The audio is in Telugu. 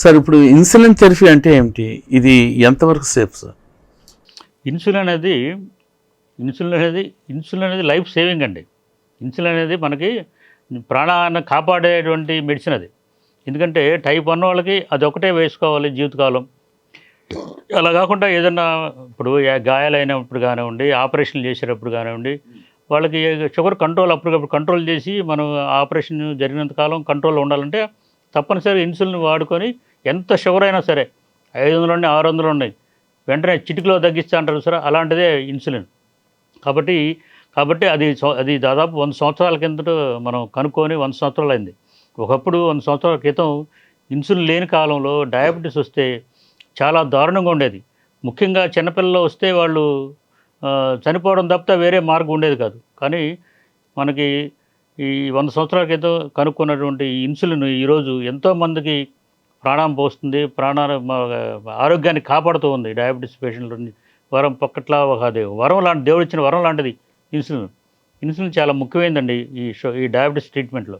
సార్ ఇప్పుడు ఇన్సులిన్ థెరపీ అంటే ఏమిటి? ఇది ఎంతవరకు సేఫ్ సార్? ఇన్సులిన్ అనేది ఇన్సులిన్ అనేది లైఫ్ సేవింగ్ అండి. ఇన్సులిన్ అనేది మనకి ప్రాణాన్ని కాపాడేటువంటి మెడిసిన్ అది. ఎందుకంటే టైప్ 1 వాళ్ళకి అది ఒకటే వేసుకోవాలి జీవితకాలం. అలా కాకుండా ఏదన్నా ఇప్పుడు గాయాలైనప్పుడు కానివ్వండి, ఆపరేషన్లు చేసేటప్పుడు కానివ్వండి, వాళ్ళకి షుగర్ కంట్రోల్ అప్పటికప్పుడు కంట్రోల్ చేసి మనం ఆపరేషన్ జరిగినంత కాలం కంట్రోల్లో ఉండాలంటే తప్పనిసరిగా ఇన్సులిన్ వాడుకొని ఎంత షుగర్ అయినా సరే 500 నుండి 600 ఉన్నాయి వెంటనే చిటికలో తగ్గిస్తా అంటారు సరే, అలాంటిదే ఇన్సులిన్. కాబట్టి కాబట్టి అది దాదాపు 100 సంవత్సరాల కిందట మనం కనుక్కొని 100 సంవత్సరాలు అయింది. ఒకప్పుడు 100 సంవత్సరాల క్రితం ఇన్సులిన్ లేని కాలంలో డయాబెటీస్ వస్తే చాలా దారుణంగా ఉండేది. ముఖ్యంగా చిన్నపిల్లలు వస్తే వాళ్ళు చనిపోవడం తప్పితే వేరే మార్గం ఉండేది కాదు. కానీ మనకి ఈ 100 సంవత్సరాల క్రితం కనుక్కున్నటువంటి ఈ ఇన్సులిన్ ఈరోజు ఎంతోమందికి ప్రాణం పోస్తుంది, ఆరోగ్యాన్ని కాపాడుతూ ఉంది. డయాబెటీస్ పేషెంట్లని వరం పక్కట్లా అది వరం లాంటి దేవుడిచ్చిన వరం లాంటిది ఇన్సులిన్. ఇన్సులిన్ చాలా ముఖ్యమైనదండి ఈ డయాబెటీస్ ట్రీట్మెంట్లో.